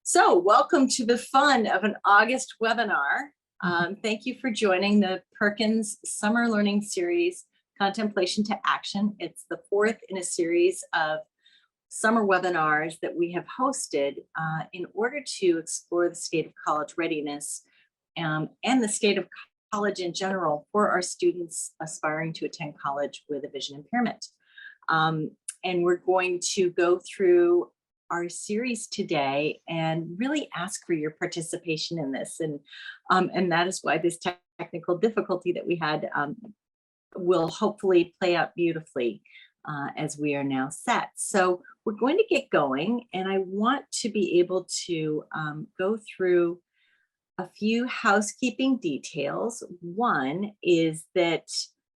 So welcome to the fun of an August webinar. Thank you for joining the Perkins Summer Learning Series, Contemplation to Action. It's the fourth in a series of summer webinars that we have hosted in order to explore the state of college readiness and the state of college in general for our students aspiring to attend college with a vision impairment. And we're going to go through our series today and really ask for your participation in this. And that is why this technical difficulty that we had will hopefully play out beautifully as we are now set. So we're going to get going, and I want to be able to go through a few housekeeping details. One is that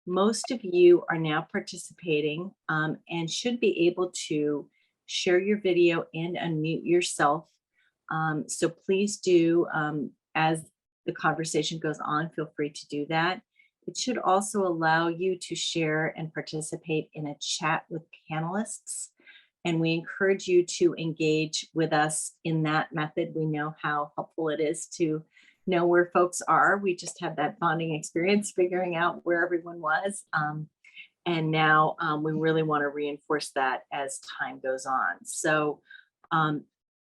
most of you are now participating and should be able to share your video and unmute yourself. So please do, as the conversation goes on, feel free to do that. It should also allow you to share and participate in a chat with panelists. And we encourage you to engage with us in that method. We know how helpful it is to know where folks are. We just had that bonding experience figuring out where everyone was. And now we really want to reinforce that as time goes on. So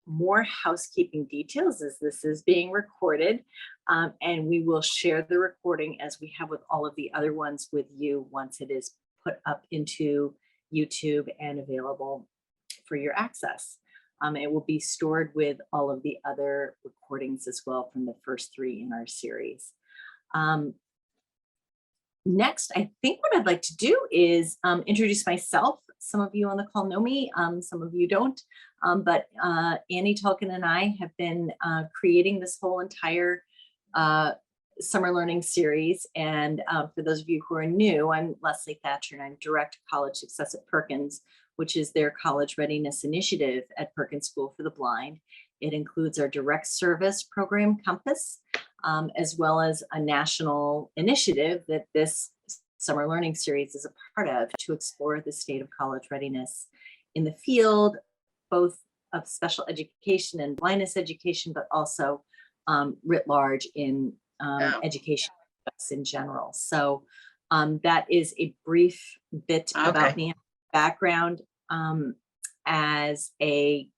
more housekeeping details as this is being recorded, and we will share the recording as we have with all of the other ones with you once it is put up into YouTube and available for your access. It will be stored with all of the other recordings as well from the first three in our series. Next, I think what I'd like to do is introduce myself. Some of you on the call know me, some of you don't, but Annie Tolkien and I have been creating this whole entire summer learning series. And for those of you who are new, I'm Leslie Thatcher, and I'm Director of College Success at Perkins, which is their college readiness initiative at Perkins School for the Blind. It includes our direct service program, Compass, as well as a national initiative that this summer learning series is a part of to explore the state of college readiness in the field, both of special education and blindness education, but also writ large in education in general. So that is a brief bit about me, background as a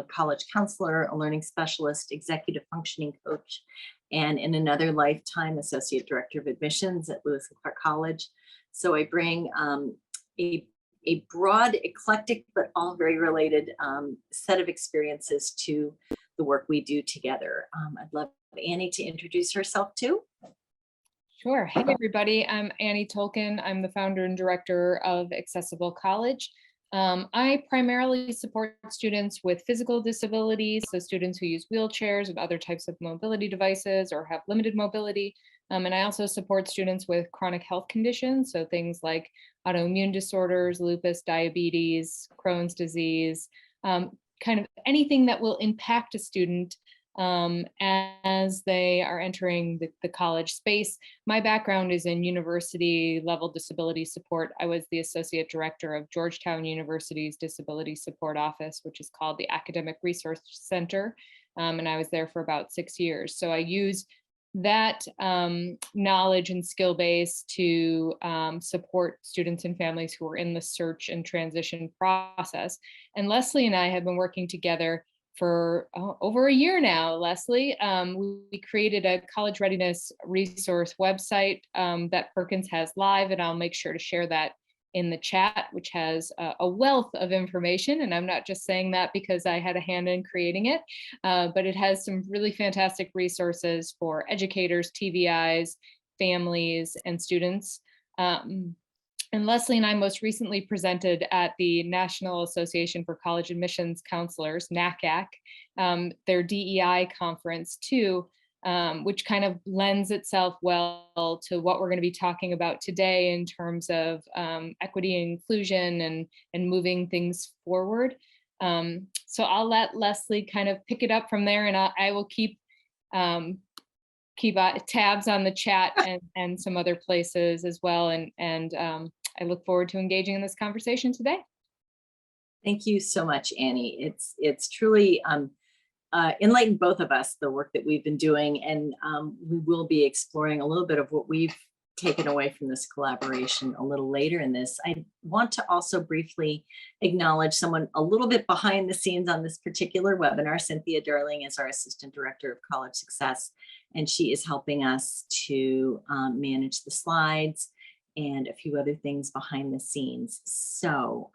college counselor, a learning specialist, executive functioning coach, and in another lifetime, associate director of admissions at Lewis and Clark College. So I bring a broad, eclectic, but all very related set of experiences to the work we do together. I'd love Annie to introduce herself too. Sure. Hey, everybody. I'm Annie Tolkien. I'm the founder and director of Accessible College. I primarily support students with physical disabilities, so students who use wheelchairs and other types of mobility devices or have limited mobility. And I also support students with chronic health conditions, so things like autoimmune disorders, lupus, diabetes, Crohn's disease, kind of anything that will impact a student as they are entering the college space. My background is in university level disability support. I was the associate director of Georgetown University's Disability Support Office, which is called the Academic Resource Center. And I was there for about 6 years. So I use that knowledge and skill base to support students and families who are in the search and transition process. And Leslie and I have been working together for over a year now, Leslie. We created a college readiness resource website that Perkins has live, and I'll make sure to share that in the chat, which has a wealth of information. And I'm not just saying that because I had a hand in creating it, but it has some really fantastic resources for educators, TVIs, families, and students. And Leslie and I most recently presented at the National Association for College Admissions Counselors, NACAC, their DEI conference too, which kind of lends itself well to what we're going to be talking about today in terms of equity and inclusion and moving things forward. So I'll let Leslie kind of pick it up from there, and I will keep tabs on the chat and some other places as well. And I look forward to engaging in this conversation today. Thank you so much, Annie. It's truly enlightened both of us, the work that we've been doing, and we will be exploring a little bit of what we've taken away from this collaboration a little later in this. I want to also briefly acknowledge someone a little bit behind the scenes on this particular webinar. Cynthia Darling is our Assistant Director of College Success, and she is helping us to manage the slides and a few other things behind the scenes. So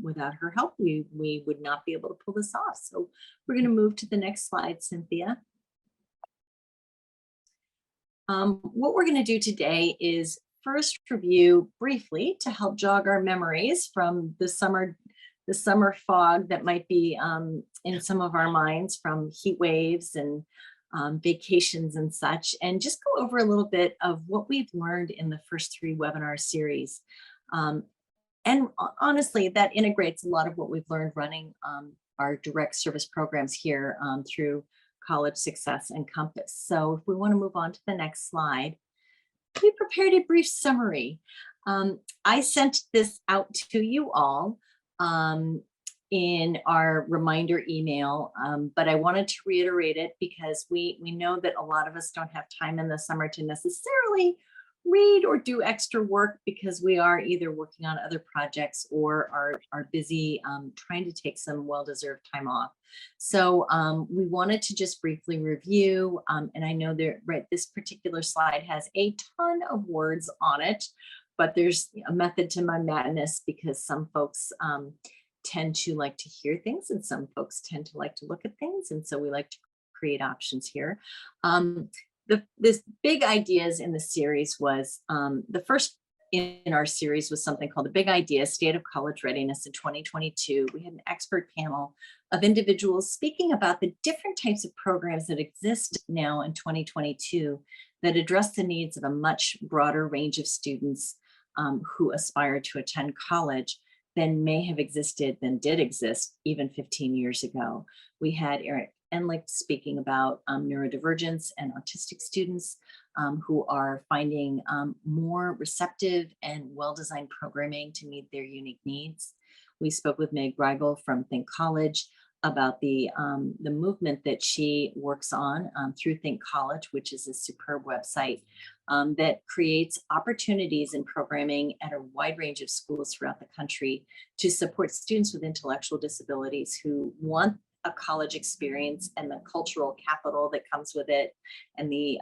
without her help, we would not be able to pull this off. So we're going to move to the next slide, Cynthia. What we're going to do today is first review briefly to help jog our memories from the summer fog that might be in some of our minds from heat waves and vacations and such, and just go over a little bit of what we've learned in the first 3 webinar series. And honestly, that integrates a lot of what we've learned running our direct service programs here through College Success and Compass. So if we want to move on to the next slide, we prepared a brief summary. I sent this out to you all in our reminder email, but I wanted to reiterate it because we know that a lot of us don't have time in the summer to necessarily read or do extra work because we are either working on other projects or are busy trying to take some well-deserved time off. So we wanted to just briefly review, and I know that this particular slide has a ton of words on it, but there's a method to my madness because some folks tend to like to hear things and some folks tend to like to look at things, and so we like to create options here. This big ideas in the series was the first in our series was something called the Big Idea, State of College Readiness in 2022. We had an expert panel of individuals speaking about the different types of programs that exist now in 2022 that address the needs of a much broader range of students who aspire to attend college than did exist even 15 years ago. We had Eric Enlick speaking about neurodivergence and autistic students who are finding more receptive and well-designed programming to meet their unique needs. We spoke with Meg Greigel from Think College about the movement that she works on through Think College, which is a superb website that creates opportunities in programming at a wide range of schools throughout the country to support students with intellectual disabilities who want a college experience and the cultural capital that comes with it, and the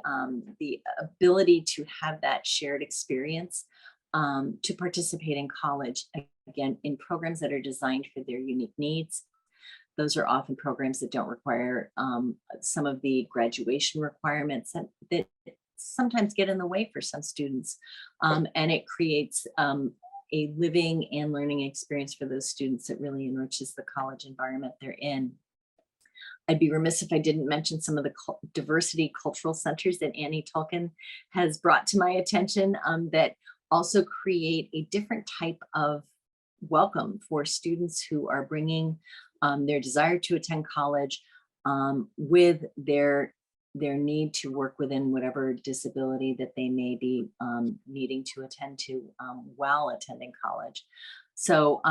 ability to have that shared experience to participate in college, again, in programs that are designed for their unique needs. Those are often programs that don't require some of the graduation requirements that sometimes get in the way for some students. And it creates a living and learning experience for those students that really enriches the college environment they're in. I'd be remiss if I didn't mention some of the diversity cultural centers that Annie Tolkien has brought to my attention that also create a different type of welcome for students who are bringing their desire to attend college with their need to work within whatever disability that they may be needing to attend to while attending college. So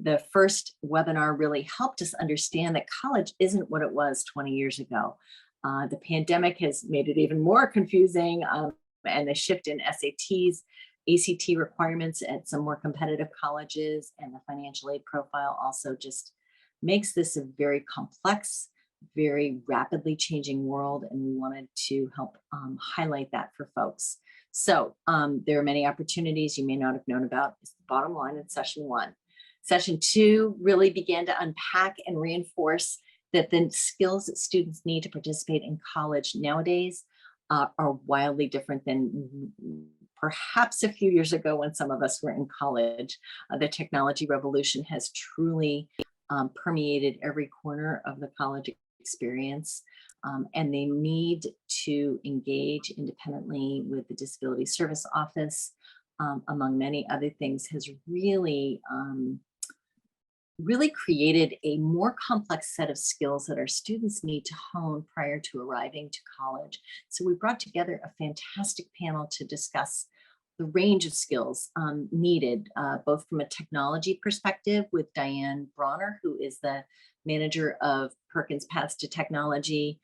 the first webinar really helped us understand that college isn't what it was 20 years ago. The pandemic has made it even more confusing, and the shift in SATs, ACT requirements at some more competitive colleges, and the financial aid profile also just makes this a very complex, very rapidly changing world, and we wanted to help highlight that for folks. So there are many opportunities you may not have known about. Is the bottom line in session 1. Session 2 really began to unpack and reinforce that the skills that students need to participate in college nowadays are wildly different than perhaps a few years ago when some of us were in college. The technology revolution has truly permeated every corner of the college experience, and they need to engage independently with the Disability Service Office, among many other things, has really created a more complex set of skills that our students need to hone prior to arriving to college. So we brought together a fantastic panel to discuss the range of skills needed, both from a technology perspective with Diane Bronner, who is the manager of Perkins Paths to Technology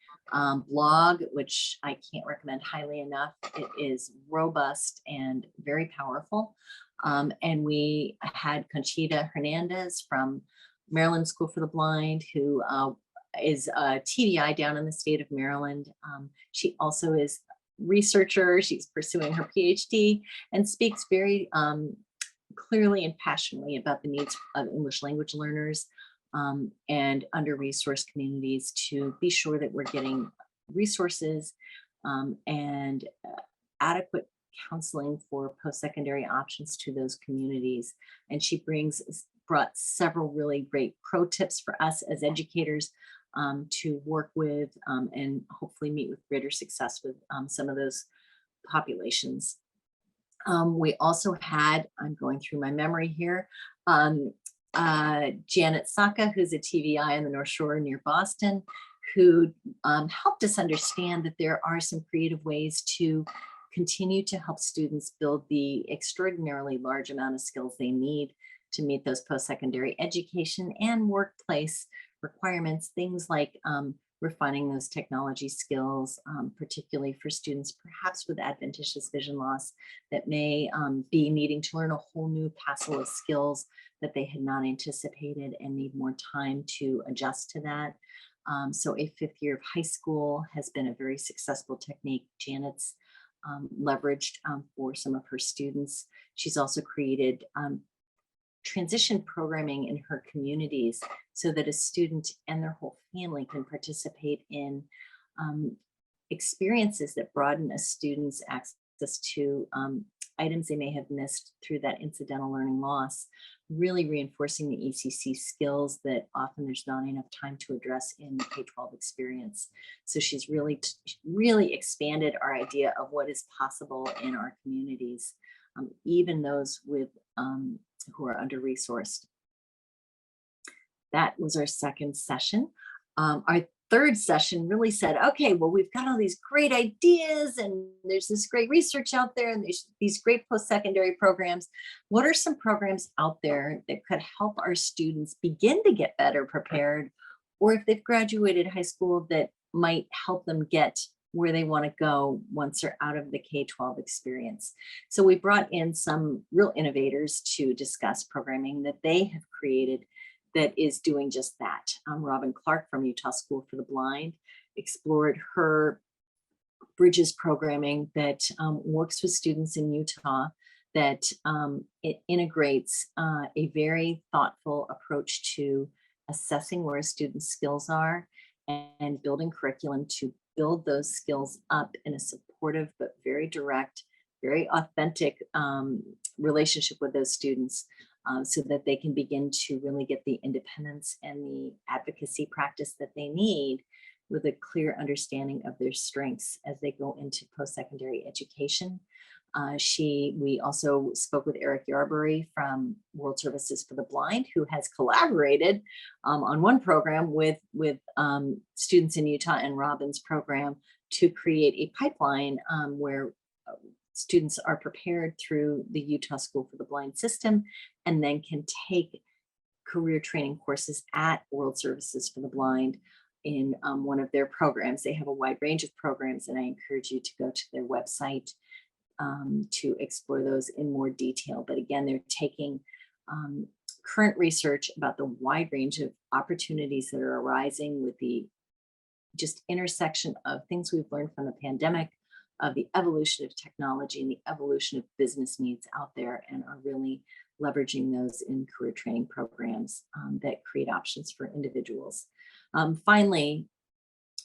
blog, which I can't recommend highly enough. It is robust and very powerful. And we had Conchita Hernandez from Maryland School for the Blind, who is a TDI down in the state of Maryland. She also is researcher. She's pursuing her PhD and speaks very clearly and passionately about the needs of English language learners and under-resourced communities, to be sure that we're getting resources and adequate counseling for post-secondary options to those communities. And she brought several really great pro tips for us as educators to work with and hopefully meet with greater success with some of those populations. We also had, I'm going through my memory here, Janet Saka, who's a TVI on the North Shore near Boston, who helped us understand that there are some creative ways to continue to help students build the extraordinarily large amount of skills they need to meet those post-secondary education and workplace requirements, things like refining those technology skills, particularly for students perhaps with adventitious vision loss that may be needing to learn a whole new passel of skills that they had not anticipated and need more time to adjust to that. So a 5th year of high school has been a very successful technique Janet's leveraged for some of her students. She's also created transition programming in her communities so that a student and their whole family can participate in experiences that broaden a student's access to items they may have missed through that incidental learning loss, really reinforcing the ECC skills that often there's not enough time to address in the K-12 experience. So she's really expanded our idea of what is possible in our communities, even those with who are under-resourced. That was our second session. Our third session really said, okay, well, we've got all these great ideas and there's this great research out there and there's these great post-secondary programs. What are some programs out there that could help our students begin to get better prepared, or if they've graduated high school, that might help them get where they want to go once they're out of the K-12 experience? So we brought in some real innovators to discuss programming that they have created that is doing just that. Robin Clark from Utah School for the Blind explored her Bridges programming that works with students in Utah, that it integrates a very thoughtful approach to assessing where a student's skills are and building curriculum to build those skills up in a supportive but very direct, very authentic relationship with those students, so that they can begin to really get the independence and the advocacy practice that they need, with a clear understanding of their strengths as they go into post-secondary education. We also spoke with Eric Yarbury from World Services for the Blind, who has collaborated on one program with students in Utah and Robin's program to create a pipeline where students are prepared through the Utah School for the Blind system and then can take career training courses at World Services for the Blind in one of their programs. They have a wide range of programs, and I encourage you to go to their website to explore those in more detail. But again, they're taking current research about the wide range of opportunities that are arising with the just intersection of things we've learned from the pandemic, of the evolution of technology and the evolution of business needs out there, and are really leveraging those in career training programs that create options for individuals. Finally,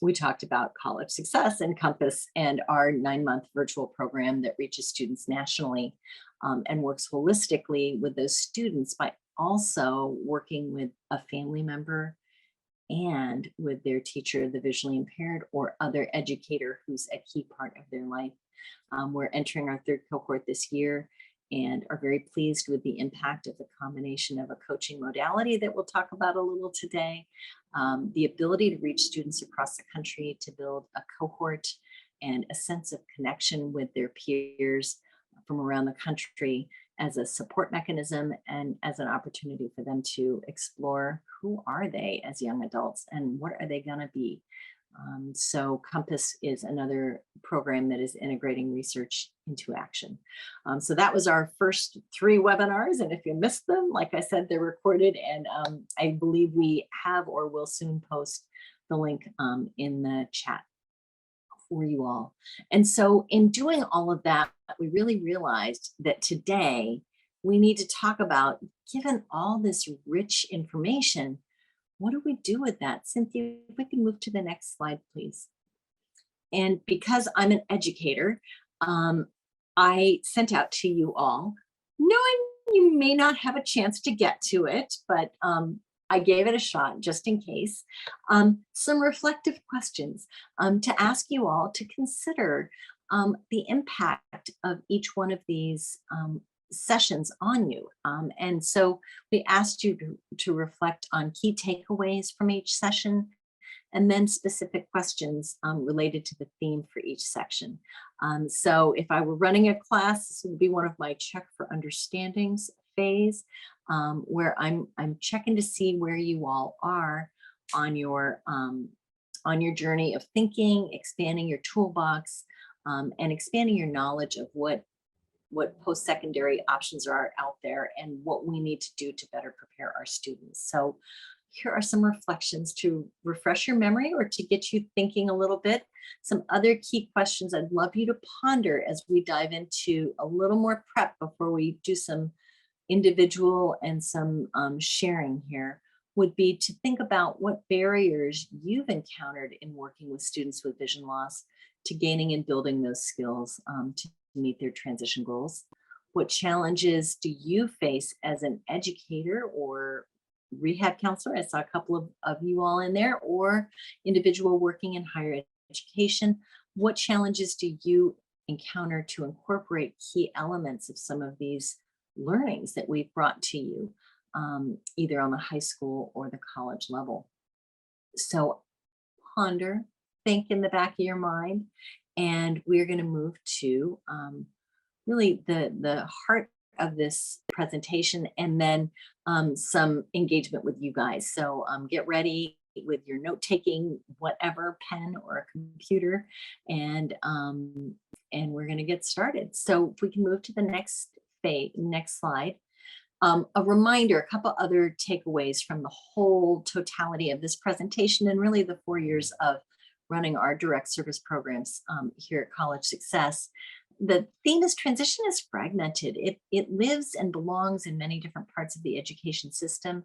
we talked about College Success and Compass and our 9-month virtual program that reaches students nationally and works holistically with those students by also working with a family member and with their teacher, the visually impaired, or other educator who's a key part of their life. We're entering our 3rd cohort this year and are very pleased with the impact of the combination of a coaching modality that we'll talk about a little today, the ability to reach students across the country to build a cohort and a sense of connection with their peers, from around the country as a support mechanism and as an opportunity for them to explore who are they as young adults and what are they going to be. So Compass is another program that is integrating research into action. So that was our first 3 webinars. And if you missed them, like I said, they're recorded, and I believe we have or will soon post the link in the chat for you all. And so in doing all of that, we really realized that today we need to talk about, given all this rich information, what do we do with that? Cynthia, if we can move to the next slide, please. And because I'm an educator, I sent out to you all, knowing you may not have a chance to get to it, but I gave it a shot just in case, some reflective questions to ask you all to consider the impact of each one of these sessions on you. And so we asked you to reflect on key takeaways from each session, and then specific questions related to the theme for each section. So if I were running a class, this would be one of my check for understandings phase, where I'm checking to see where you all are on your journey of thinking, expanding your toolbox, and expanding your knowledge of what post-secondary options are out there and what we need to do to better prepare our students. So here are some reflections to refresh your memory or to get you thinking a little bit. Some other key questions I'd love you to ponder as we dive into a little more prep before we do some individual and some sharing here would be to think about what barriers you've encountered in working with students with vision loss to gaining and building those skills to meet their transition goals. What challenges do you face as an educator or rehab counselor? I saw a couple of you all in there, or individual working in higher education. What challenges do you encounter to incorporate key elements of some of these learnings that we've brought to you, either on the high school or the college level? So ponder, think in the back of your mind, and we're going to move to really the heart of this presentation, and then some engagement with you guys. So get ready with your note-taking, whatever, pen or a computer, and we're going to get started. So if we can move to the next slide. A reminder, a couple other takeaways from the whole totality of this presentation, and really the 4 years of running our direct service programs here at College Success. The theme is transition is fragmented. It lives and belongs in many different parts of the education system.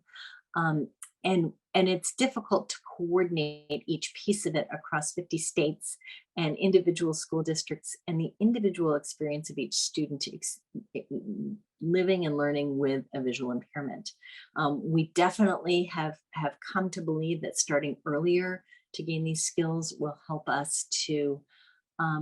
And it's difficult to coordinate each piece of it across 50 states and individual school districts, and the individual experience of each student living and learning with a visual impairment. We definitely have come to believe that starting earlier to gain these skills will help us to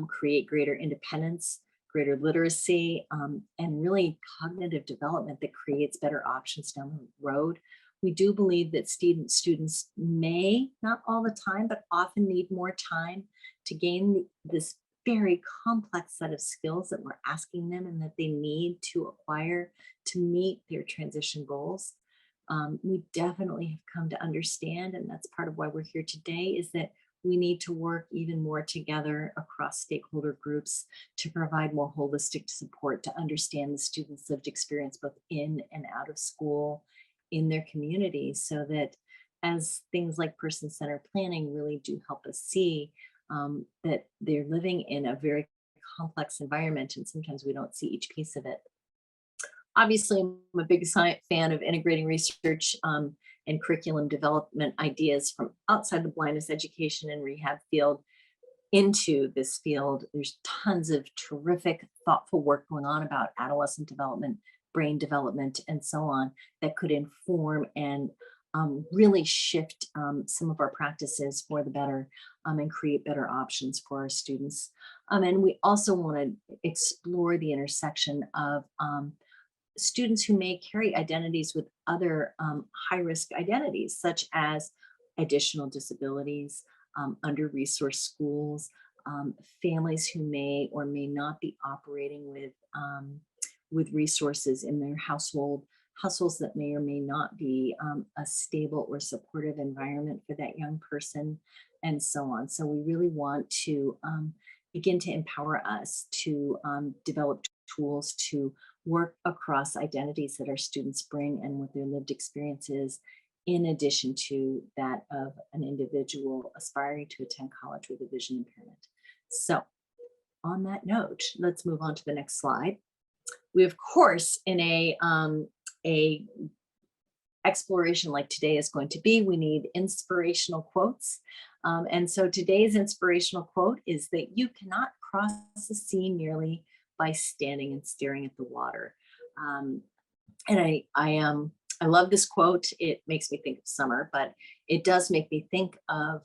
create greater independence, greater literacy, and really cognitive development that creates better options down the road. We do believe that students may, not all the time, but often need more time to gain this very complex set of skills that we're asking them and that they need to acquire to meet their transition goals. We definitely have come to understand, and that's part of why we're here today, is that we need to work even more together across stakeholder groups to provide more holistic support to understand the students' lived experience both in and out of school, in their communities, so that as things like person-centered planning really do help us see that they're living in a very complex environment, and sometimes we don't see each piece of it. Obviously, I'm a big fan of integrating research and curriculum development ideas from outside the blindness education and rehab field into this field. There's tons of terrific, thoughtful work going on about adolescent development, brain development, and so on that could inform and really shift some of our practices for the better and create better options for our students. And we also want to explore the intersection of students who may carry identities with other high-risk identities, such as additional disabilities, under-resourced schools, families who may or may not be operating with resources in their households that may or may not be a stable or supportive environment for that young person, and so on. So we really want to begin to empower us to develop tools to work across identities that our students bring and what their lived experience is, in addition to that of an individual aspiring to attend college with a vision impairment. So on that note, let's move on to the next slide. We, of course, in a exploration like today is going to be, we need inspirational quotes. And so today's inspirational quote is that you cannot cross the sea merely by standing and staring at the water. And I love this quote. It makes me think of summer, but it does make me think of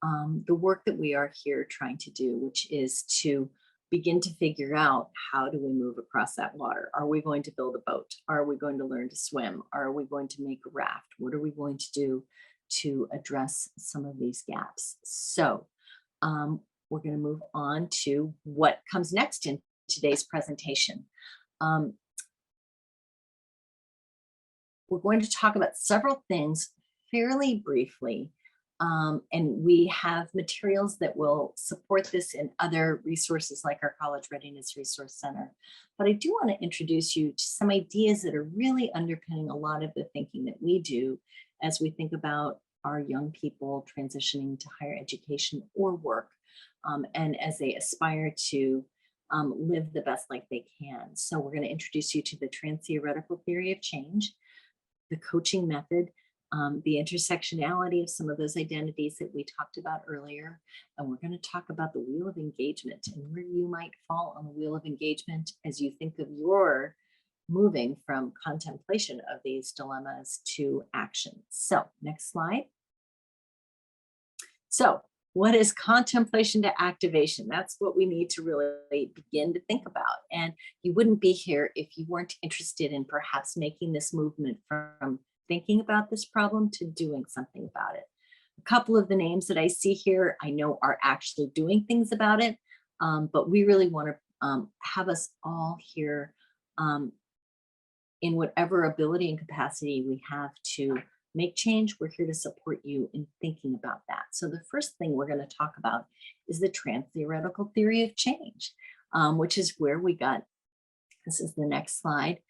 the work that we are here trying to do, which is to begin to figure out, how do we move across that water? Are we going to build a boat? Are we going to learn to swim? Are we going to make a raft? What are we going to do to address some of these gaps? So we're going to move on to what comes next in today's presentation. We're going to talk about several things fairly briefly. And we have materials that will support this in other resources like our College Readiness Resource Center. But I do want to introduce you to some ideas that are really underpinning a lot of the thinking that we do as we think about our young people transitioning to higher education or work, and as they aspire to live the best life they can. So we're going to introduce you to the Transtheoretical theory of change, the coaching method, the intersectionality of some of those identities that we talked about earlier. And we're going to talk about the wheel of engagement and where you might fall on the wheel of engagement as you think of your moving from contemplation of these dilemmas to action. So next slide. So what is contemplation to activation? That's what we need to really begin to think about. And you wouldn't be here if you weren't interested in perhaps making this movement from thinking about this problem to doing something about it. A couple of the names that I see here, I know are actually doing things about it, but we really want to have us all here in whatever ability and capacity we have to make change. We're here to support you in thinking about that. So the first thing we're going to talk about is the Transtheoretical theory of change, which is where we got, this is the next slide,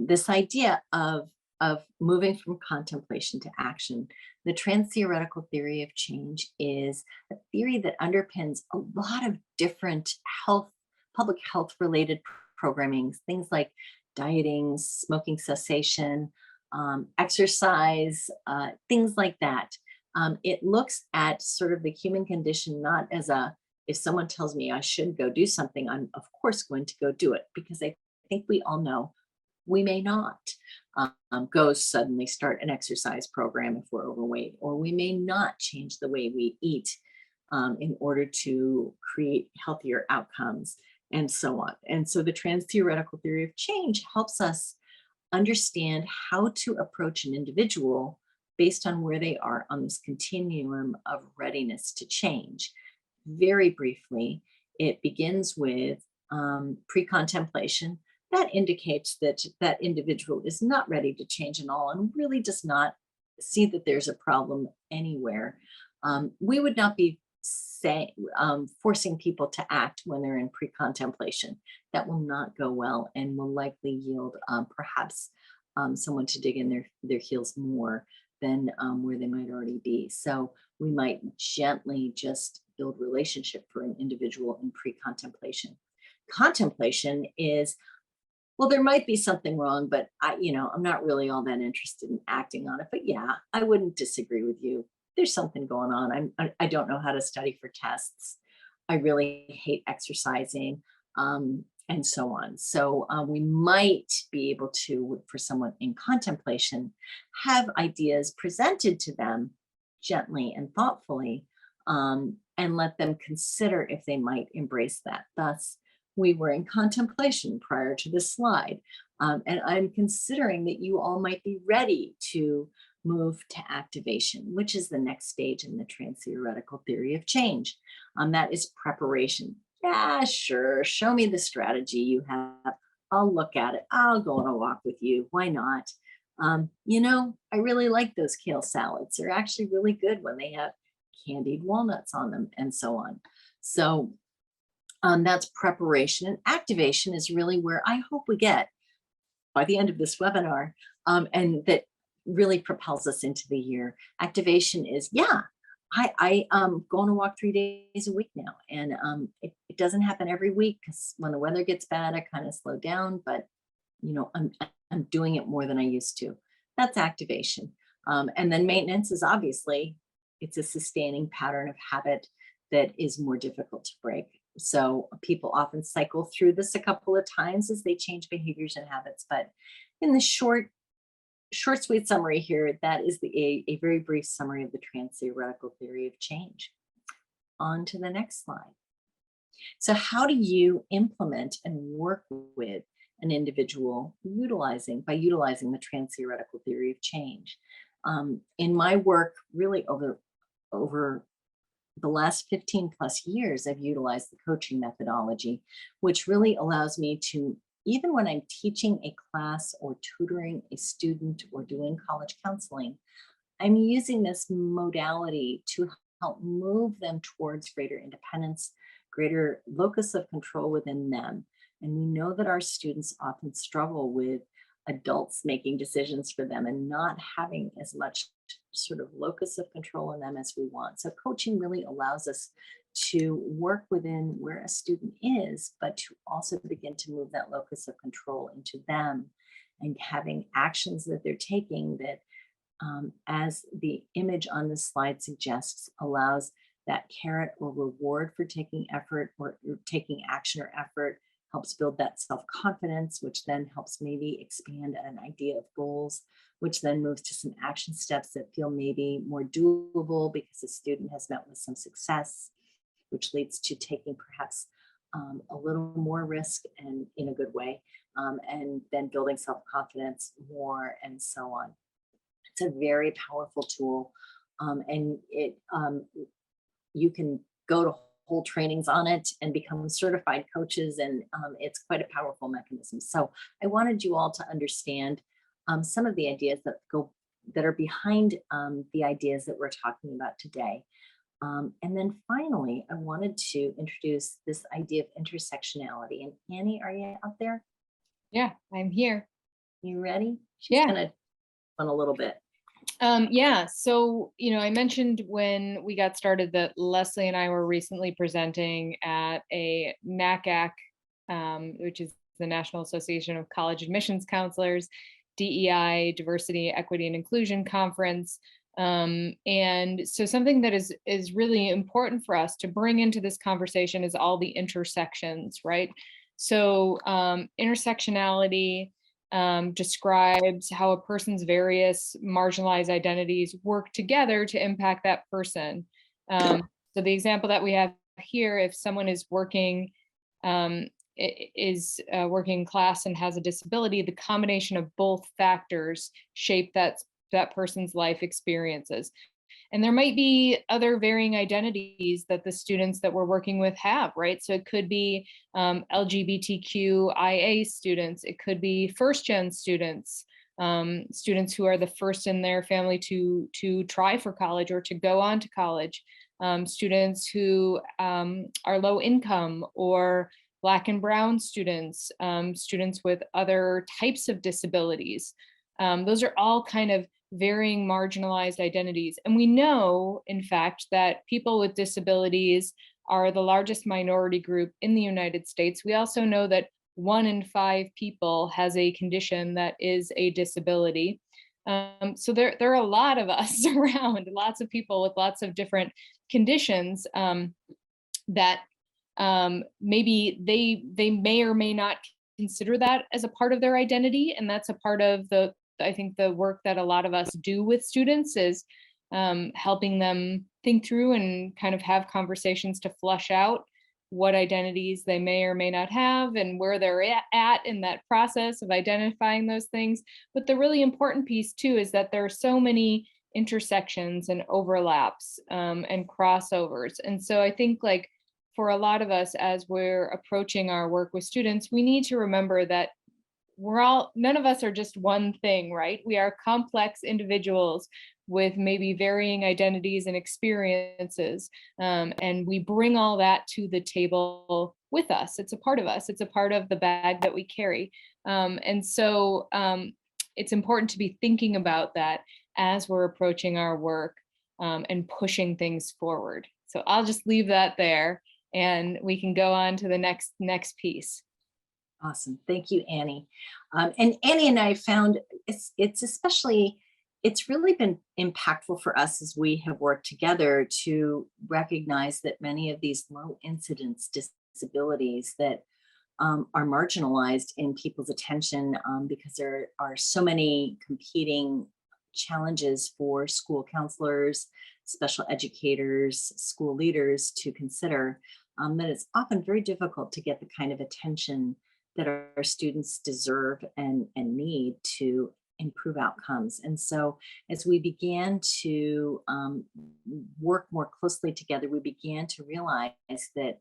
this idea of moving from contemplation to action. The Transtheoretical theory of change is a theory that underpins a lot of different public health related programming, things like dieting, smoking cessation, exercise, things like that. It looks at sort of the human condition not as if someone tells me I should go do something, I'm of course going to go do it, because I think we all know we may not go suddenly start an exercise program if we're overweight, or we may not change the way we eat in order to create healthier outcomes, and so on. And so the Transtheoretical theory of change helps us understand how to approach an individual based on where they are on this continuum of readiness to change. Very briefly, it begins with pre-contemplation. That indicates that that individual is not ready to change at all and really does not see that there's a problem anywhere. We would not be forcing people to act when they're in pre-contemplation. That will not go well and will likely yield perhaps someone to dig in their heels more than where they might already be. So we might gently just build relationship for an individual in pre-contemplation. Contemplation is, well, there might be something wrong, but I'm not really all that interested in acting on it. But yeah, I wouldn't disagree with you. There's something going on. I don't know how to study for tests. I really hate exercising, and so on. So we might be able to, for someone in contemplation, have ideas presented to them gently and thoughtfully, and let them consider if they might embrace that. Thus, we were in contemplation prior to this slide. And I'm considering that you all might be ready to move to activation, which is the next stage in the transtheoretical theory of change. That is preparation. Yeah, sure. Show me the strategy you have. I'll look at it. I'll go on a walk with you. Why not? I really like those kale salads. They're actually really good when they have candied walnuts on them and so on. So that's preparation. And activation is really where I hope we get by the end of this webinar, and that really propels us into the year. Activation is, yeah, I go on a walk 3 days a week now, and it doesn't happen every week because when the weather gets bad, I kind of slow down, but I'm doing it more than I used to. That's activation. And then maintenance is obviously, it's a sustaining pattern of habit that is more difficult to break. So people often cycle through this a couple of times as they change behaviors and habits. But in the short, sweet summary here, that is a very brief summary of the transtheoretical theory of change. On to the next slide. So how do you implement and work with an individual by utilizing the transtheoretical theory of change? In my work, really over the last 15 plus years, I've utilized the coaching methodology, which really allows me to, even when I'm teaching a class or tutoring a student or doing college counseling, I'm using this modality to help move them towards greater independence, greater locus of control within them. And we know that our students often struggle with adults making decisions for them and not having as much sort of locus of control in them as we want. So coaching really allows us to work within where a student is, but to also begin to move that locus of control into them and having actions that they're taking that, as the image on this slide suggests, allows that carrot or reward for taking effort or taking action or effort, helps build that self-confidence, which then helps maybe expand an idea of goals, which then moves to some action steps that feel maybe more doable because the student has met with some success, which leads to taking perhaps a little more risk and in a good way, and then building self-confidence more and so on. It's a very powerful tool, and you can go to whole trainings on it and become certified coaches, and it's quite a powerful mechanism. So I wanted you all to understand some of the ideas that are behind the ideas that we're talking about today. And then finally, I wanted to introduce this idea of intersectionality. And Annie, are you out there? Yeah, I'm here. You ready? She's Yeah. gonna run a little bit. Yeah, so, I mentioned when we got started that Leslie and I were recently presenting at a NACAC, which is the National Association of College Admissions Counselors, DEI, Diversity, Equity, and Inclusion Conference. And so something that is really important for us to bring into this conversation is all the intersections, right? So intersectionality describes how a person's various marginalized identities work together to impact that person. So the example that we have here, if someone is working working class and has a disability, the combination of both factors shape that person's life experiences. And there might be other varying identities that the students that we're working with have, right? So it could be LGBTQIA students, it could be first-gen students, students who are the first in their family to try for college or to go on to college, students who are low income, or Black and Brown students, students with other types of disabilities. Those are all kind of varying marginalized identities. And we know, in fact, that people with disabilities are the largest minority group in the United States. We also know that 1 in 5 people has a condition that is a disability. So there are a lot of us around, lots of people with lots of different conditions that maybe they may or may not consider that as a part of their identity. And that's a part of I think the work that a lot of us do with students is helping them think through and kind of have conversations to flush out what identities they may or may not have and where they're at in that process of identifying those things. But the really important piece too is that there are so many intersections and overlaps and crossovers. And so I think like for a lot of us, as we're approaching our work with students, we need to remember that none of us are just one thing, right? We are complex individuals with maybe varying identities and experiences. And we bring all that to the table with us. It's a part of us. It's a part of the bag that we carry. And so it's important to be thinking about that as we're approaching our work and pushing things forward. So I'll just leave that there and we can go on to the next piece. Awesome. Thank you, Annie. And Annie and I found it's really been impactful for us as we have worked together to recognize that many of these low incidence disabilities that are marginalized in people's attention because there are so many competing challenges for school counselors, special educators, school leaders to consider, that it's often very difficult to get the kind of attention that our students deserve and need to improve outcomes. And so as we began to work more closely together, we began to realize that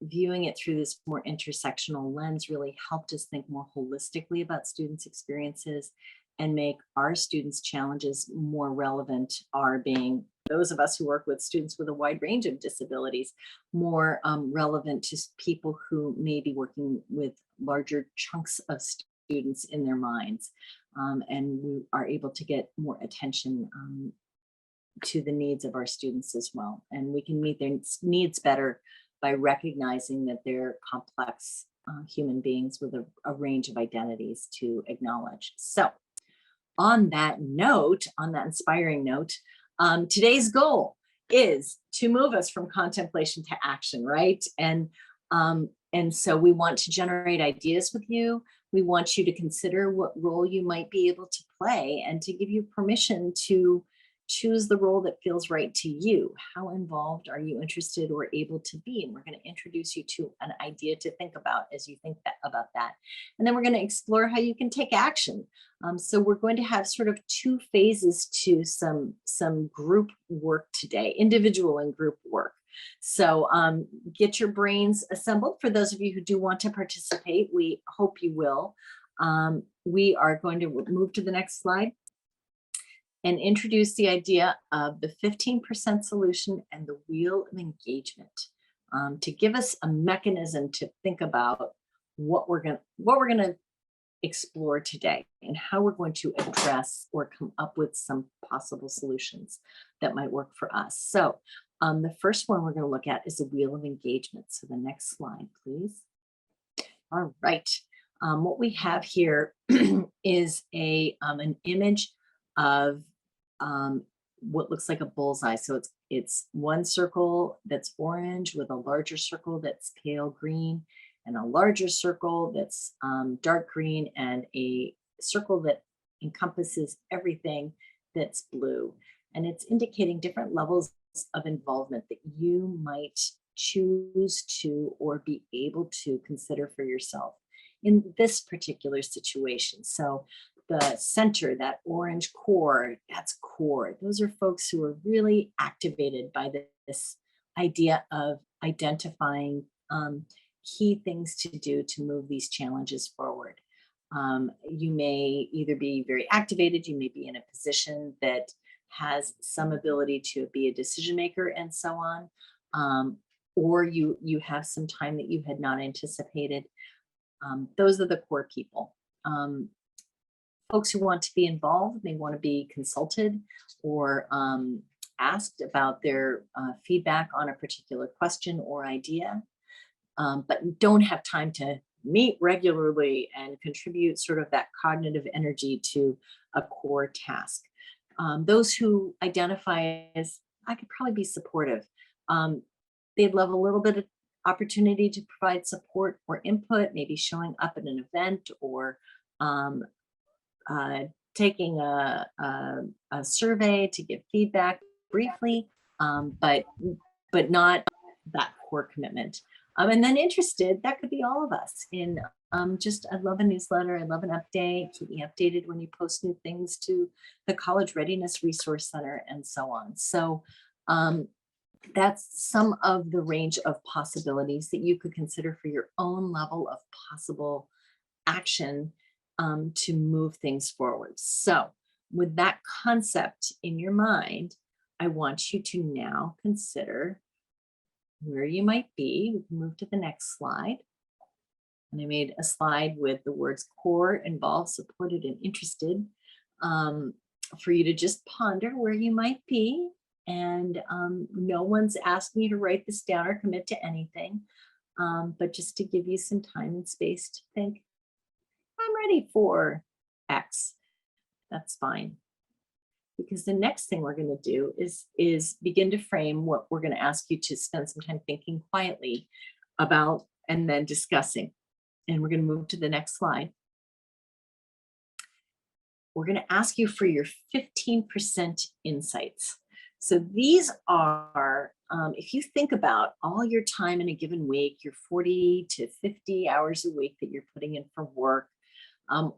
viewing it through this more intersectional lens really helped us think more holistically about students' experiences and make our students' challenges more relevant, our being those of us who work with students with a wide range of disabilities, more relevant to people who may be working with larger chunks of students in their minds. And we are able to get more attention to the needs of our students as well. And we can meet their needs better by recognizing that they're complex human beings with a range of identities to acknowledge. So on that note, on that inspiring note, today's goal is to move us from contemplation to action, right? And so we want to generate ideas with you. We want you to consider what role you might be able to play and to give you permission to choose the role that feels right to you. How involved are you interested or able to be? And we're going to introduce you to an idea to think about as you think about that. And then we're going to explore how you can take action. So we're going to have sort of two phases to some group work today, individual and group work. So get your brains assembled. For those of you who do want to participate, we hope you will. We are going to move to the next slide and introduce the idea of the 15% solution and the wheel of engagement to give us a mechanism to think about what we're going to explore today and how we're going to address or come up with some possible solutions that might work for us. So the first one we're going to look at is the wheel of engagement. So the next slide, please. All right. What we have here is an image of what looks like a bullseye. So it's one circle that's orange with a larger circle that's pale green, and a larger circle that's dark green, and a circle that encompasses everything that's blue. And it's indicating different levels of involvement that you might choose to or be able to consider for yourself in this particular situation. So the center, that orange core, that's core. Those are folks who are really activated by this idea of identifying key things to do to move these challenges forward. You may either be very activated, you may be in a position that has some ability to be a decision maker and so on, or you have some time that you had not anticipated. Those are the core people. Folks who want to be involved may want to be consulted or asked about their feedback on a particular question or idea, but don't have time to meet regularly and contribute sort of that cognitive energy to a core task. Those who identify as, I could probably be supportive. They'd love a little bit of opportunity to provide support or input, maybe showing up at an event or taking a survey to give feedback briefly, but not that core commitment. And then interested, that could be all of us in just, I love a newsletter. I love an update. Keep me updated when you post new things to the College Readiness Resource Center and so on. So that's some of the range of possibilities that you could consider for your own level of possible action to move things forward. So with that concept in your mind, I want you to now consider where you might be. We can move to the next slide. And I made a slide with the words core, involved, supported, and interested for you to just ponder where you might be. And no one's asking you to write this down or commit to anything, but just to give you some time and space to think, I'm ready for X. That's fine. Because the next thing we're going to do is begin to frame what we're going to ask you to spend some time thinking quietly about and then discussing. And we're going to move to the next slide. We're going to ask you for your 15% insights. So these are, if you think about all your time in a given week, your 40 to 50 hours a week that you're putting in for work,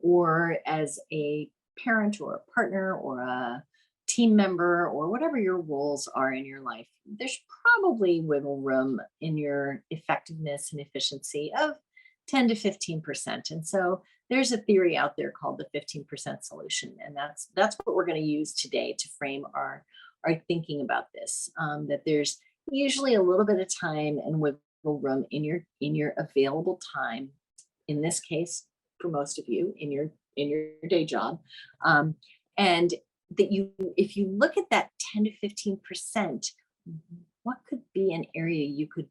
or as a parent or a partner or a team member or whatever your roles are in your life, there's probably wiggle room in your effectiveness and efficiency of 10 to 15%. And so there's a theory out there called the 15% solution. And that's what we're going to use today to frame our thinking about this, that there's usually a little bit of time and wiggle room in your available time, in this case, for most of you in your day job, and that if you look at that 10 to 15%, what could be an area you could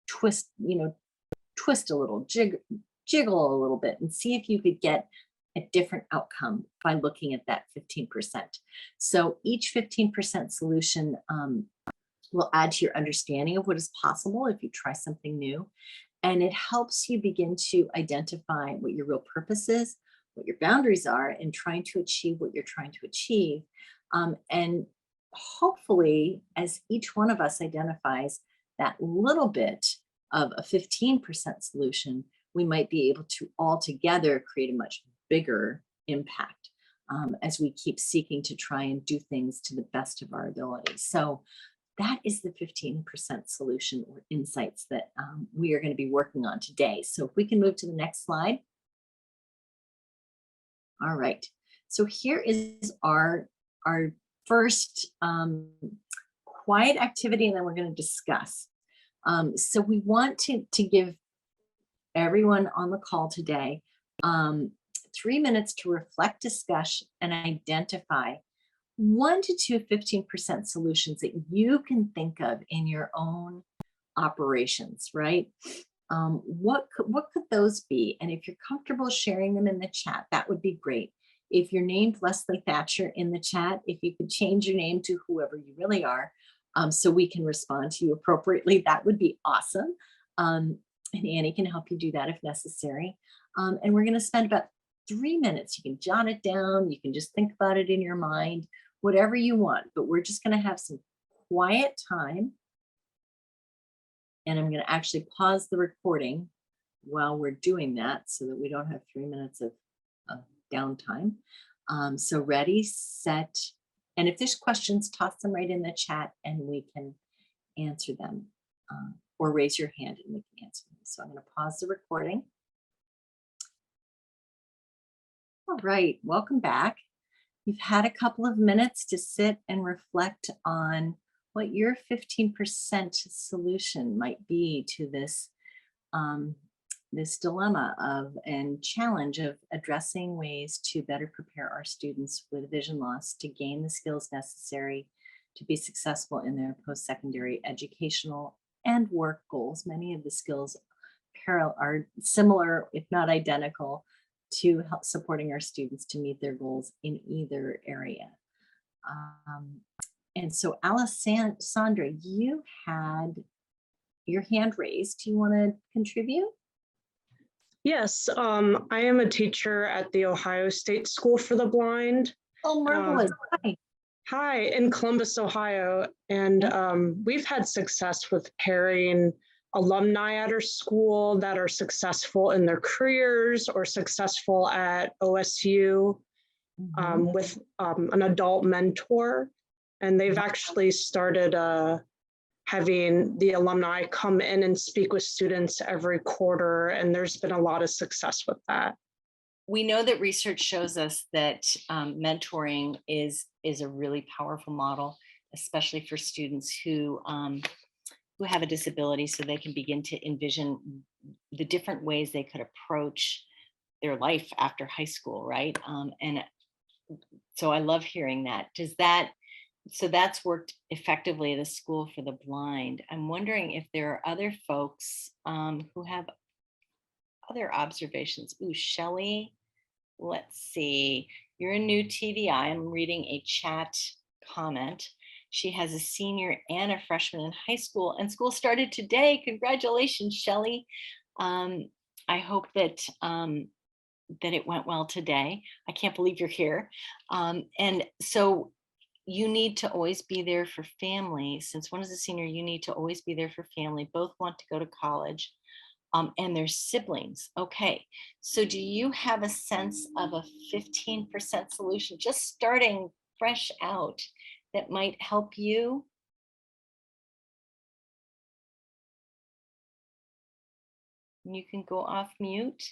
twist a little, jiggle a little bit, and see if you could get a different outcome by looking at that 15%. So each 15% solution will add to your understanding of what is possible if you try something new. And it helps you begin to identify what your real purpose is, what your boundaries are, and trying to achieve what you're trying to achieve. And hopefully, as each one of us identifies that little bit of a 15% solution, we might be able to all together create a much bigger impact as we keep seeking to try and do things to the best of our ability. So that is the 15% solution or insights that we are going to be working on today. So if we can move to the next slide. All right. So here is our first quiet activity, and then we're going to discuss. So we want to give everyone on the call today 3 minutes to reflect, discuss, and identify 1 to 2 15% solutions that you can think of in your own operations, right? What could those be? And if you're comfortable sharing them in the chat, that would be great. If you're named Leslie Thatcher in the chat, if you could change your name to whoever you really are, so we can respond to you appropriately, that would be awesome. And Annie can help you do that if necessary. And we're going to spend about 3 minutes. You can jot it down. You can just think about it in your mind, whatever you want. But we're just going to have some quiet time. And I'm going to actually pause the recording while we're doing that so that we don't have 3 minutes of downtime. So ready, set. And if there's questions, toss them right in the chat and we can answer them. Or raise your hand and we can answer them. So I'm going to pause the recording. All right, welcome back. You've had a couple of minutes to sit and reflect on what your 15% solution might be to this, this dilemma of and challenge of addressing ways to better prepare our students with vision loss to gain the skills necessary to be successful in their post-secondary educational and work goals. Many of the skills are similar, if not identical, to help supporting our students to meet their goals in either area. And so Alessandra, you had your hand raised. Do you want to contribute? Yes, I am a teacher at the Ohio State School for the Blind. Oh, marvelous. Hi. Hi, in Columbus, Ohio, and we've had success with pairing alumni at our school that are successful in their careers or successful at OSU with an adult mentor. And they've actually started having the alumni come in and speak with students every quarter, and there's been a lot of success with that. We know that research shows us that mentoring is a really powerful model, especially for students who have a disability, so they can begin to envision the different ways they could approach their life after high school, right? And so I love hearing that. So that's worked effectively at a school for the blind. I'm wondering if there are other folks who have other observations. Ooh, Shelley, let's see. You're a new TVI. I'm reading a chat comment. She has a senior and a freshman in high school, and school started today. Congratulations, Shelley. I hope that that it went well today. I can't believe you're here. And so you need to always be there for family. Since one is a senior, you need to always be there for family. Both want to go to college. And their siblings. Okay, so do you have a sense of a 15% solution, just starting fresh out, that might help you? You can go off mute,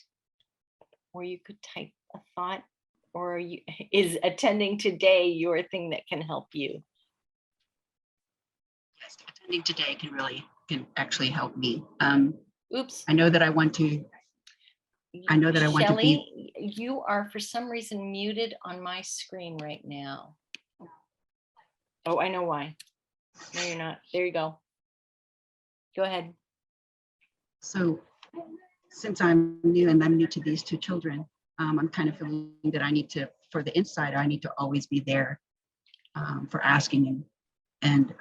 or you could type a thought, or is attending today your thing that can help you? Yes, attending today can actually help me. Oops. I know that I want to. I know that I want to be. Shelley, you are for some reason muted on my screen right now. Oh, I know why. No, you're not. There you go. Go ahead. So, since I'm new and I'm new to these two children, I'm kind of feeling that I need to, for the insider, I need to always be there for asking and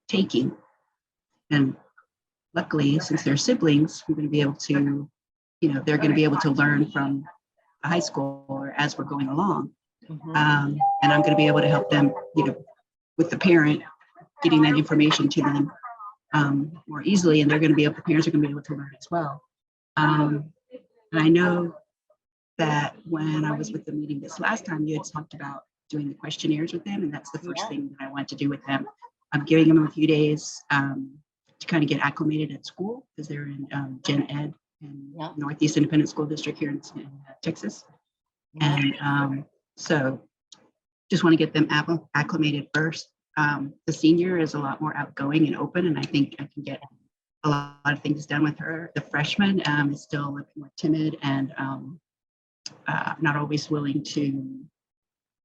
taking. And luckily, since they're siblings, we're going to be able to, they're going to be able to learn from high school or as we're going along. And I'm going to be able to help them, with the parent, getting that information to them more easily. And the parents are going to be able to learn as well. And I know that when I was with the meeting this last time, you had talked about doing the questionnaires with them. And that's the first thing that I want to do with them. I'm giving them a few days to kind of get acclimated at school, because they're in Gen Ed in Northeast Independent School District here in Texas. And so just want to get them acclimated first. The senior is a lot more outgoing and open, and I think I can get a lot of things done with her. The freshman is still a little more timid and not always willing to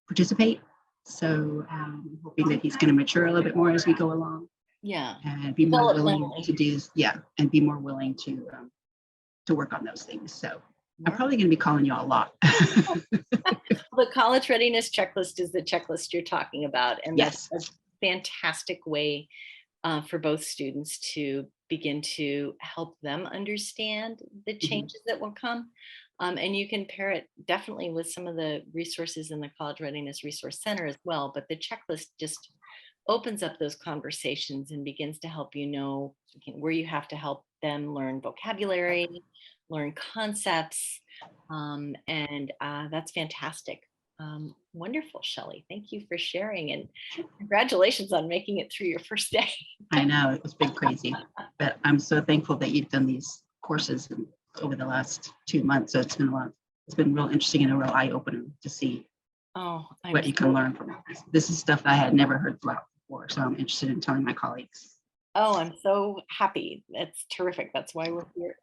participate. So I'm hoping that he's going to mature a little bit more as we go along. Yeah. And be more willing to do, and be more willing to work on those things. So I'm probably going to be calling you all a lot. The college readiness checklist is the checklist you're talking about. And that's a fantastic way for both students to begin to help them understand the changes that will come. And you can pair it definitely with some of the resources in the College Readiness Resource Center as well. But the checklist just opens up those conversations and begins to help you know where you have to help them learn vocabulary, learn concepts, and that's fantastic. Wonderful, Shelley. Thank you for sharing, and congratulations on making it through your first day. I know, it's been crazy, but I'm so thankful that you've done these courses over the last 2 months. So it's been a lot. It's been real interesting and a real eye-opener to see what you can learn from it. This is stuff I had never heard about before, so I'm interested in telling my colleagues. Oh, I'm so happy. That's terrific. That's why we're here.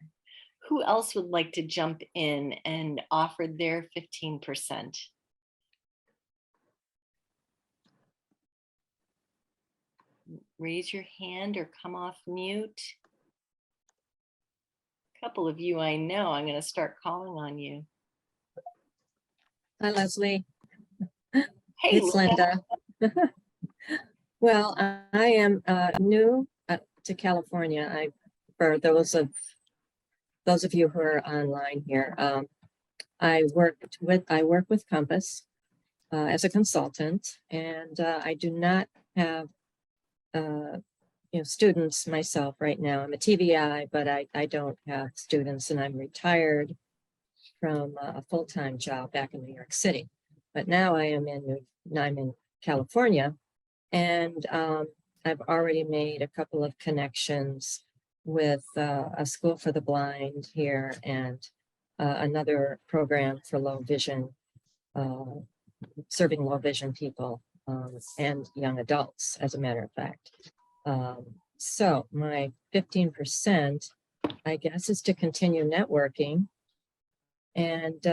Who else would like to jump in and offer their 15%? Raise your hand or come off mute. A couple of you I know. I'm going to start calling on you. Hi, Leslie. Hey, It's Linda. Well, I am new to California. For those of you who are online here, I work with Compass as a consultant, and I do not have students myself right now. I'm a TBI, but I don't have students, and I'm retired from a full-time job back in New York City. But now I'm in California, and I've already made a couple of connections with a school for the blind here and another program for low vision, serving low vision people and young adults, as a matter of fact. So my 15%, I guess, is to continue networking and,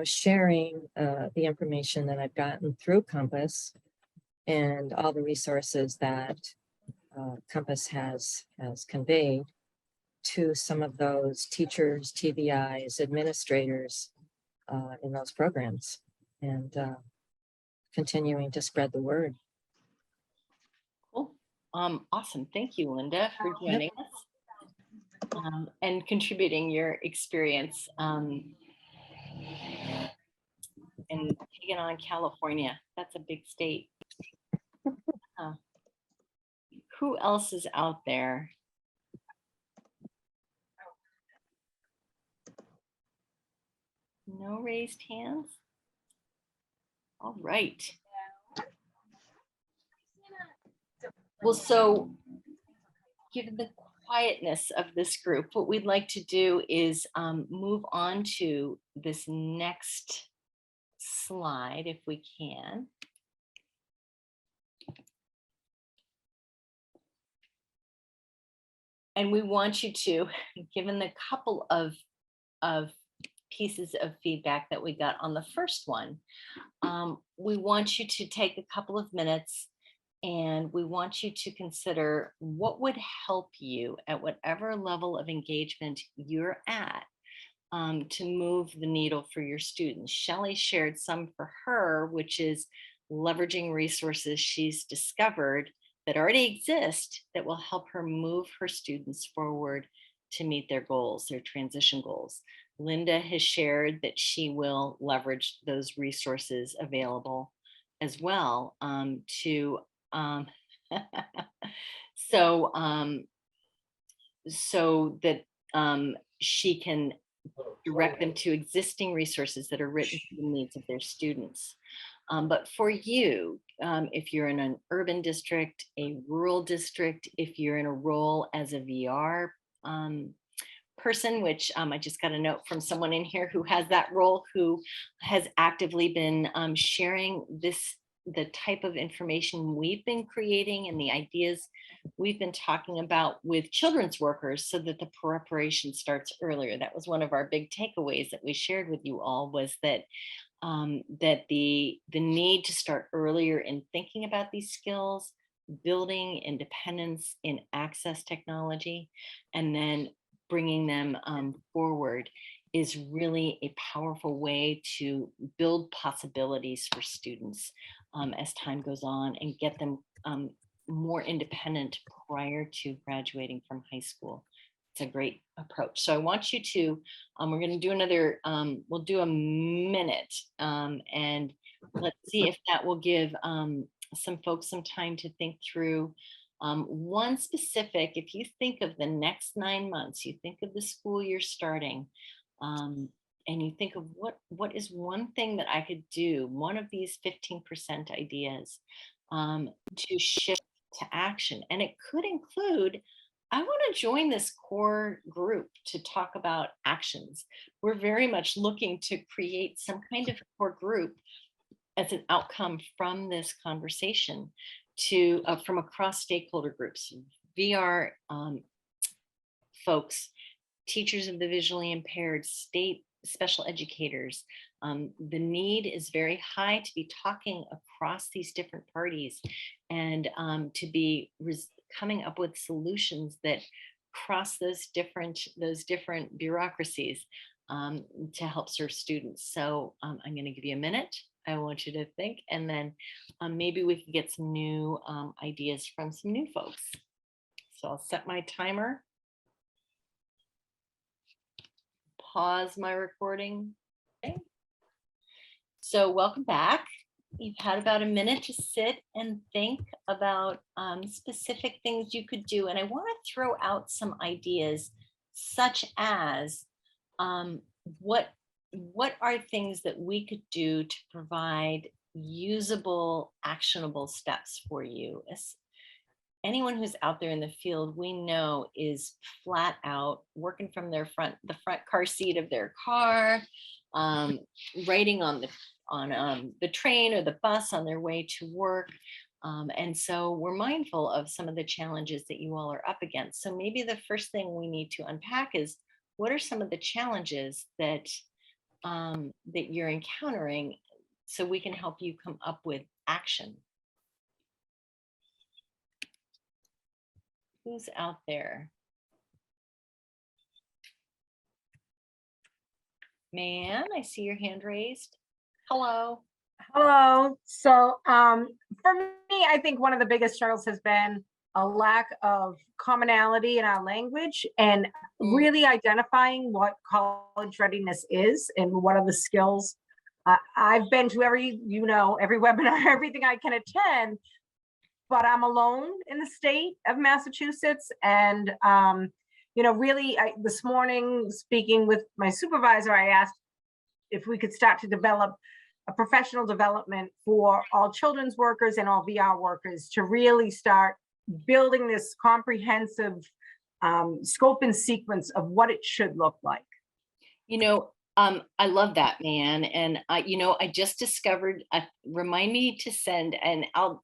sharing the information that I've gotten through Compass and all the resources that Compass has conveyed to some of those teachers, TVIs, administrators in those programs, and continuing to spread the word. Cool. Awesome. Thank you, Linda, for joining us and contributing your experience and taking on California. That's a big state. Who else is out there? No raised hands? All right. Well, so given the quietness of this group, what we'd like to do is move on to this next slide, if we can. And we want you to, given the couple of pieces of feedback that we got on the first one, we want you to take a couple of minutes and we want you to consider what would help you at whatever level of engagement you're at to move the needle for your students. Shelley shared some for her, which is leveraging resources she's discovered that already exist that will help her move her students forward to meet their goals, their transition goals. Linda has shared that she will leverage those resources available as well so that she can direct them to existing resources that are written to the needs of their students. But for you, if you're in an urban district, a rural district, if you're in a role as a VR person, which I just got a note from someone in here who has that role, who has actively been sharing the type of information we've been creating and the ideas we've been talking about with children's workers so that the preparation starts earlier. That was one of our big takeaways that we shared with you all, was that that the need to start earlier in thinking about these skills, building independence in access technology, and then bringing them forward is really a powerful way to build possibilities for students as time goes on and get them more independent prior to graduating from high school. It's a great approach. So I want you to, we're going to do another, we'll do a minute and let's see if that will give some folks some time to think through one specific. If you think of the next 9 months, you think of the school you're starting, and you think of what is one thing that I could do, one of these 15% ideas to shift to action. And it could include, I want to join this core group to talk about actions. We're very much looking to create some kind of core group as an outcome from this conversation to from across stakeholder groups, VR folks, teachers of the visually impaired, state special educators. The need is very high to be talking across these different parties and to be coming up with solutions that cross those different bureaucracies to help serve students. So I'm going to give you a minute. I want you to think, and then maybe we can get some new ideas from some new folks. So I'll set my timer. Pause my recording. Okay. So welcome back. You've had about a minute to sit and think about specific things you could do. And I want to throw out some ideas such as what are things that we could do to provide usable, actionable steps for you? As anyone who's out there in the field, we know is flat out working from the front car seat of their car, writing on the train or the bus on their way to work. And so we're mindful of some of the challenges that you all are up against. So maybe the first thing we need to unpack is, what are some of the challenges that that you're encountering, so we can help you come up with action? Who's out there? Man, I see your hand raised. Hello. Hello. So for me, I think one of the biggest struggles has been a lack of commonality in our language and really identifying what college readiness is and what are the skills. I've been to every webinar, everything I can attend, but I'm alone in the state of Massachusetts. And, really, this morning, speaking with my supervisor, I asked if we could start to develop a professional development for all children's workers and all VR workers to really start building this comprehensive scope and sequence of what it should look like. I love that, man. And I just discovered, remind me to send, and if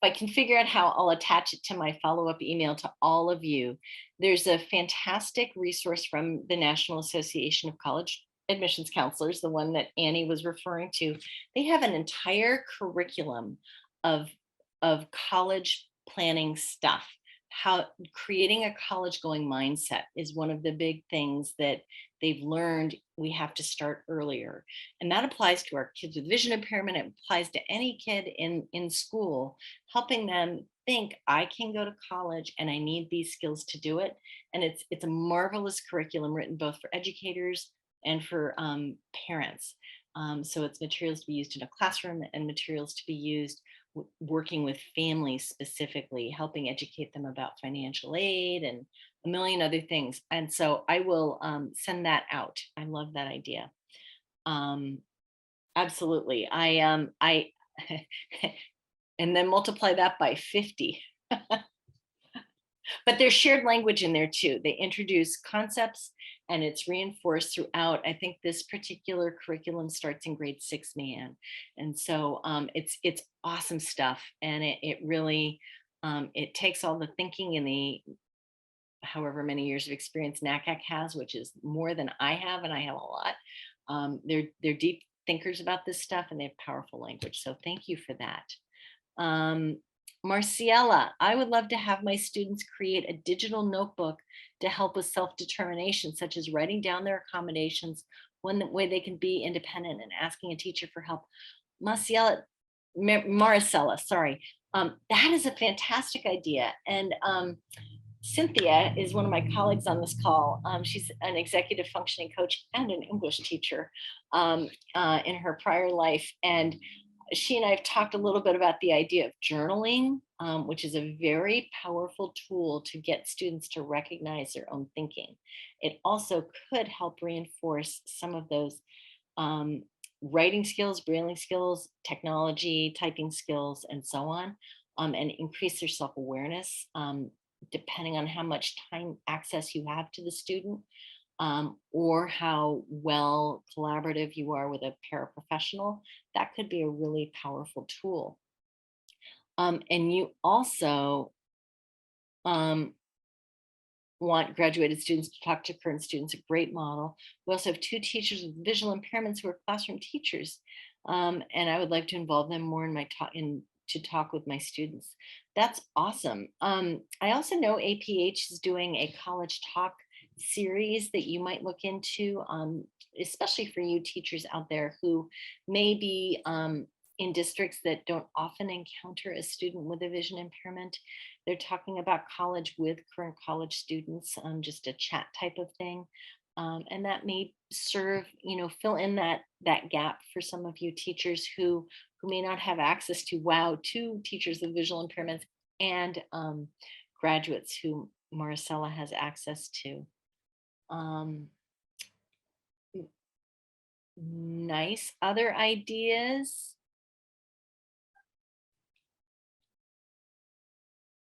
I can figure out how, I'll attach it to my follow-up email to all of you. There's a fantastic resource from the National Association of College Admissions Counselors, the one that Annie was referring to. They have an entire curriculum of college planning stuff. How creating a college going mindset is one of the big things that they've learned we have to start earlier. And that applies to our kids with vision impairment. It applies to any kid in school, helping them think, I can go to college and I need these skills to do it. And it's a marvelous curriculum written both for educators and for parents. So it's materials to be used in a classroom and materials to be used working with families, specifically helping educate them about financial aid and a million other things. And so I will send that out. I love that idea. Absolutely. I and then multiply that by 50. But there's shared language in there too. They introduce concepts and it's reinforced throughout. I think this particular curriculum starts in grade 6, man. And so it's awesome stuff. And it really, it takes all the thinking and the however many years of experience NACAC has, which is more than I have, and I have a lot. They're deep thinkers about this stuff and they have powerful language. So thank you for that. Marciella, I would love to have my students create a digital notebook to help with self-determination, such as writing down their accommodations, one way they can be independent and asking a teacher for help. Maricela, sorry. That is a fantastic idea. And Cynthia is one of my colleagues on this call. She's an executive functioning coach and an English teacher in her prior life. And she and I have talked a little bit about the idea of journaling, which is a very powerful tool to get students to recognize their own thinking. It also could help reinforce some of those writing skills, brailing skills, technology, typing skills, and so on, and increase their self-awareness, depending on how much time access you have to the student. Or how well collaborative you are with a paraprofessional, that could be a really powerful tool. And you also want graduated students to talk to current students, a great model. We also have 2 teachers with visual impairments who are classroom teachers. And I would like to involve them more in my talk to talk with my students. That's awesome. I also know APH is doing a college talk series that you might look into, especially for you teachers out there who may be in districts that don't often encounter a student with a vision impairment. They're talking about college with current college students, just a chat type of thing. And that may serve, fill in that gap for some of you teachers who may not have access to, wow, to teachers with visual impairments and graduates who Maricela has access to. Nice. Other ideas?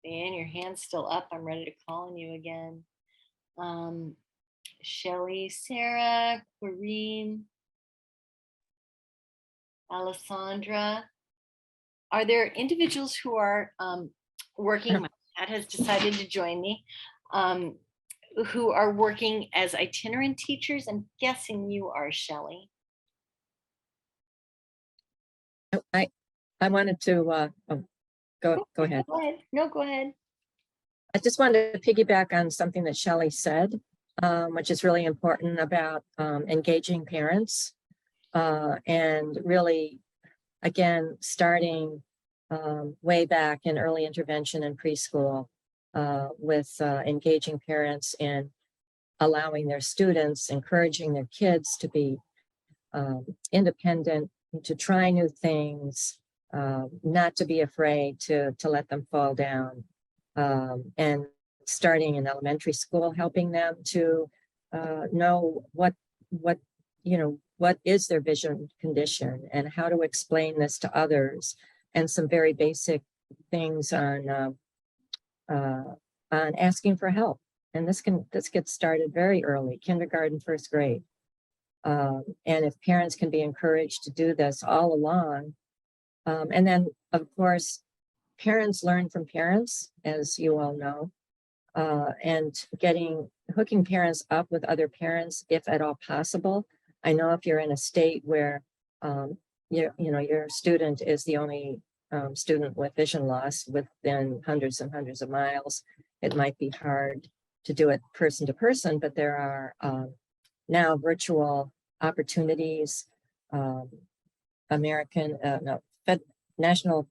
Dan, your hand's still up. I'm ready to call on you again. Shelly, Sarah, Corrine, Alessandra. Are there individuals who are working, my cat has decided to join me, who are working as itinerant teachers? I'm guessing you are, Shelly. I wanted to go ahead. Go ahead. No, go ahead. I just wanted to piggyback on something that Shelley said, which is really important about engaging parents and really, again, starting way back in early intervention and preschool with engaging parents and allowing their students, encouraging their kids to be independent, to try new things, not to be afraid to let them fall down. And starting in elementary school, helping them to know what is their vision condition and how to explain this to others, and some very basic things on asking for help. And this gets started very early, kindergarten, first grade. And if parents can be encouraged to do this all along, and then of course, parents learn from parents, as you all know, and hooking parents up with other parents, if at all possible. I know if you're in a state where, your student is the only student with vision loss within hundreds and hundreds of miles, it might be hard to do it person to person, but there are now virtual opportunities. The National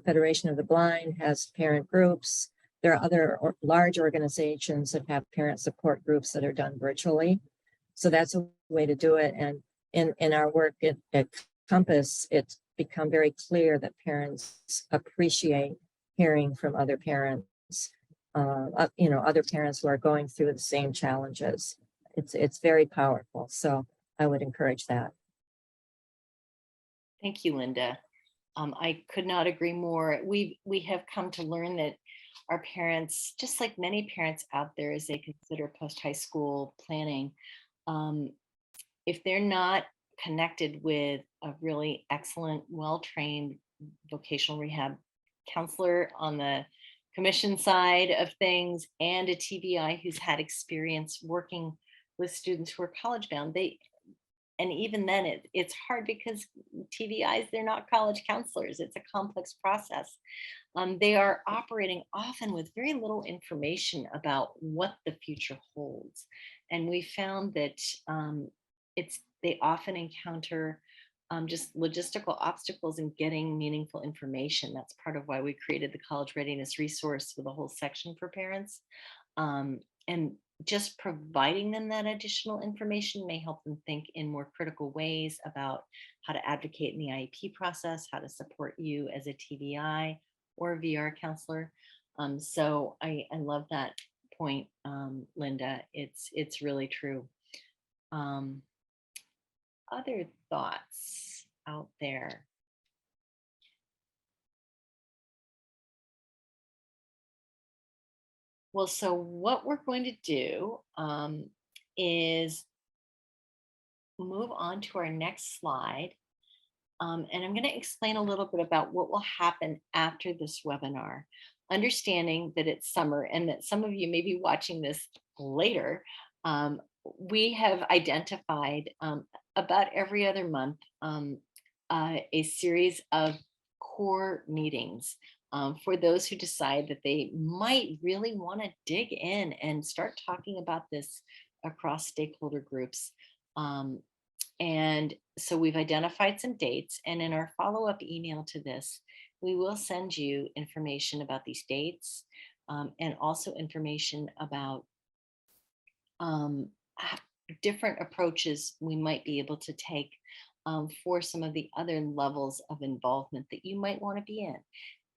Federation of the Blind has parent groups. There are other large organizations that have parent support groups that are done virtually. So that's a way to do it. And in our work at Compass, it's become very clear that parents appreciate hearing from other parents, other parents who are going through the same challenges. It's very powerful. So I would encourage that. Thank you, Linda. I could not agree more. We have come to learn that our parents, just like many parents out there as they consider post-high school planning, if they're not connected with a really excellent, well-trained vocational rehab counselor on the commission side of things and a TVI who's had experience working with students who are college bound, and even then it's hard because TVIs, they're not college counselors. It's a complex process. They are operating often with very little information about what the future holds. And we found that they often encounter just logistical obstacles in getting meaningful information. That's part of why we created the College Readiness resource with a whole section for parents. And just providing them that additional information may help them think in more critical ways about how to advocate in the IEP process, how to support you as a TVI or a VR counselor. So I love that point, Linda. It's really true. Other thoughts out there? Well, so what we're going to do is move on to our next slide. And I'm going to explain a little bit about what will happen after this webinar, understanding that it's summer and that some of you may be watching this later. We have identified about every other month a series of core meetings for those who decide that they might really want to dig in and start talking about this across stakeholder groups. And so we've identified some dates, and in our follow-up email to this, we will send you information about these dates and also information about different approaches we might be able to take for some of the other levels of involvement that you might want to be in.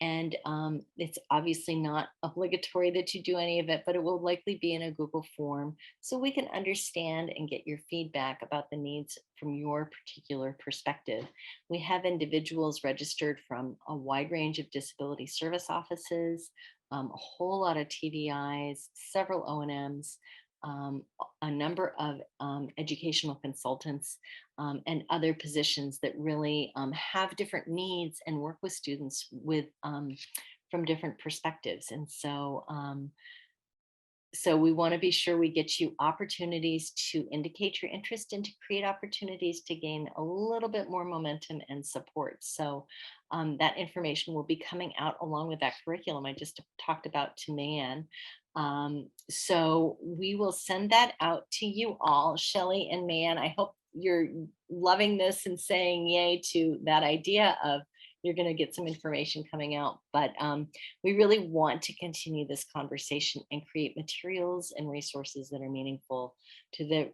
And it's obviously not obligatory that you do any of it, but it will likely be in a Google form so we can understand and get your feedback about the needs from your particular perspective. We have individuals registered from a wide range of disability service offices, a whole lot of TVIs, several O&Ms, a number of educational consultants, and other positions that really have different needs and work with students with from different perspectives. And so so we want to be sure we get you opportunities to indicate your interest and to create opportunities to gain a little bit more momentum and support. So that information will be coming out along with that curriculum I just talked about to Mayanne. So we will send that out to you all, Shelley and Mayanne. I hope you're loving this and saying yay to that idea of you're going to get some information coming out. But we really want to continue this conversation and create materials and resources that are meaningful to the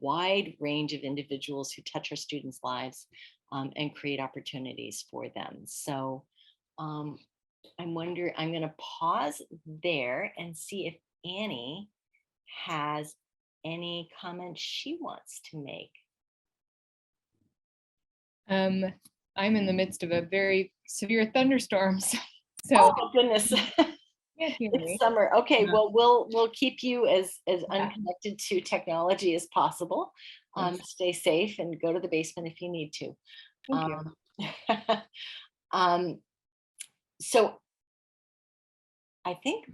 wide range of individuals who touch our students' lives and create opportunities for them. So I'm going to pause there and see if Annie has any comments she wants to make. I'm in the midst of a very severe thunderstorm, so Oh my goodness. can't hear me. It's summer. Okay, Yeah. well, we'll keep you as unconnected to technology as possible. Stay safe and go to the basement if you need to. Thank you. So I think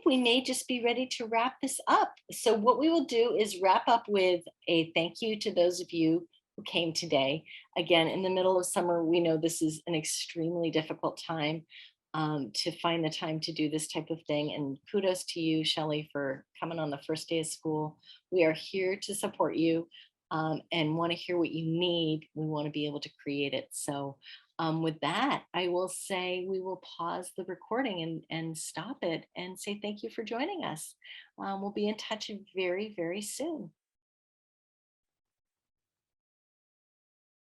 we may just be ready to wrap this up. So what we will do is wrap up with a thank you to those of you who came today. Again, in the middle of summer, we know this is an extremely difficult time to find the time to do this type of thing. And kudos to you, Shelley, for coming on the first day of school. We are here to support you and want to hear what you need. We want to be able to create it. So with that, I will say we will pause the recording and stop it and say thank you for joining us. We'll be in touch very, very soon.